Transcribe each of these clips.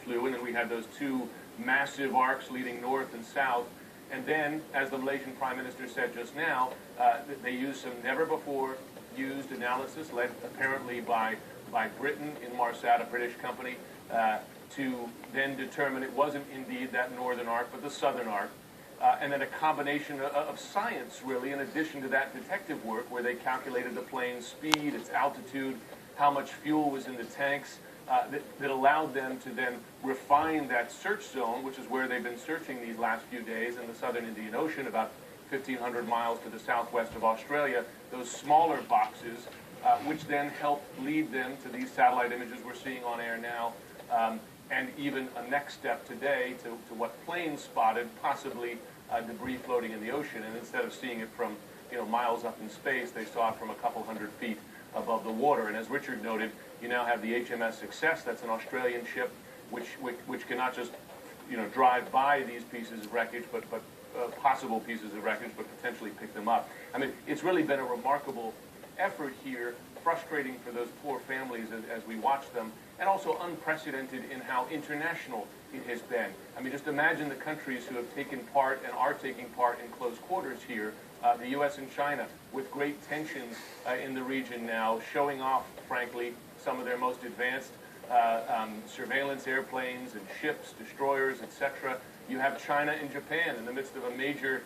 flew, and then we had those two massive arcs leading north and south. And then, as the Malaysian Prime Minister said just now, they used some never-before-used analysis, led apparently by Britain in Marsat, a British company, to then determine it wasn't indeed that northern arc, but the southern arc. And then a combination of science, really, in addition to that detective work, where they calculated the plane's speed, its altitude, how much fuel was in the tanks, that allowed them to then refine that search zone, which is where they've been searching these last few days in the southern Indian Ocean, about 1,500 miles to the southwest of Australia, those smaller boxes, which then helped lead them to these satellite images we're seeing on air now, and even a next step today to what planes spotted, possibly debris floating in the ocean. And instead of seeing it from miles up in space, they saw it from a couple hundred feet above the water. And as Richard noted, you now have the HMS Success. That's an Australian ship which cannot just drive by these pieces of wreckage, but possible pieces of wreckage, but potentially pick them up. I mean, it's really been a remarkable effort here, frustrating for those poor families as we watch them, and also unprecedented in how international it has been. I mean, just imagine the countries who have taken part and are taking part in close quarters here, the U.S. and China, with great tensions in the region now, showing off, frankly, some of their most advanced surveillance airplanes and ships, destroyers, etc. You have China and Japan in the midst of a major,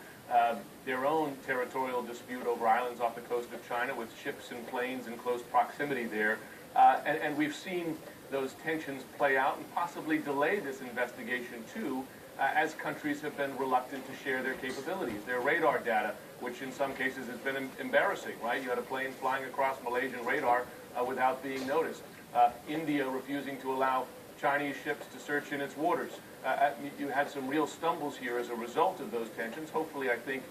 their own territorial dispute over islands off the coast of China, with ships and planes in close proximity there. And we've seen those tensions play out and possibly delay this investigation too, as countries have been reluctant to share their capabilities, their radar data, which in some cases has been embarrassing, right? You had a plane flying across Malaysian radar without being noticed. India refusing to allow Chinese ships to search in its waters. You had some real stumbles here as a result of those tensions. Hopefully, I think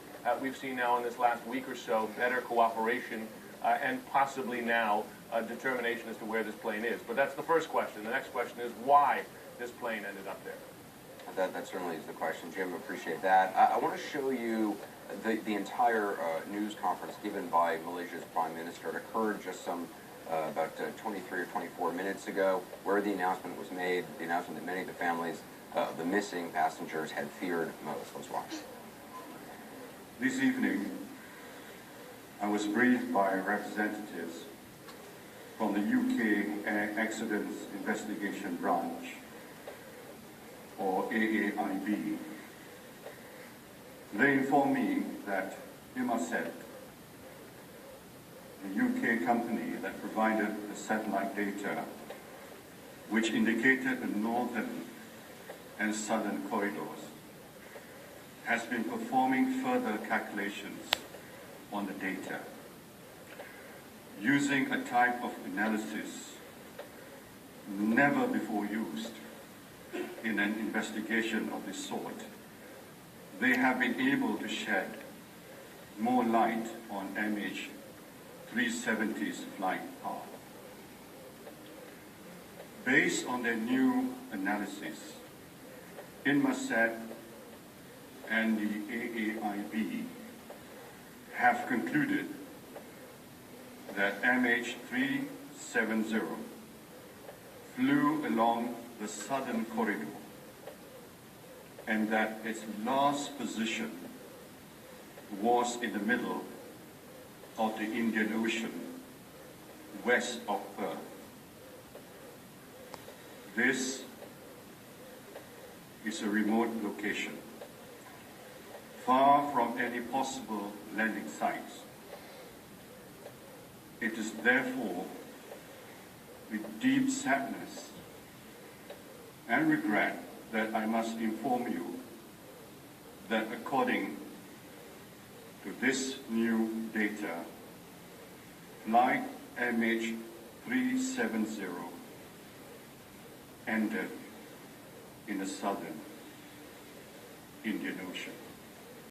we've seen now in this last week or so better cooperation and possibly now a determination as to where this plane is. But that's the first question. The next question is why this plane ended up there. That certainly is the question, Jim. Appreciate that. I want to show you the entire news conference given by Malaysia's Prime Minister. It occurred just about 23 or 24 minutes ago, where the announcement was made, the announcement that many of the families of the missing passengers had feared most. Let's watch. This evening, I was briefed by representatives from the UK Accidents Investigation Branch, or AAIB. They informed me that Inmarsat, the UK company that provided the satellite data, which indicated the northern and southern corridors, has been performing further calculations on the data using a type of analysis never before used in an investigation of this sort. They have been able to shed more light on MH370's flight path. Based on their new analysis, Inmarsat and the AAIB have concluded that MH370 flew along the southern corridor and that its last position was in the middle of the Indian Ocean, west of Perth. This is a remote location, far from any possible landing sites. It is therefore with deep sadness and regret that I must inform you that according to this new data, flight MH370 ended in the southern Indian Ocean.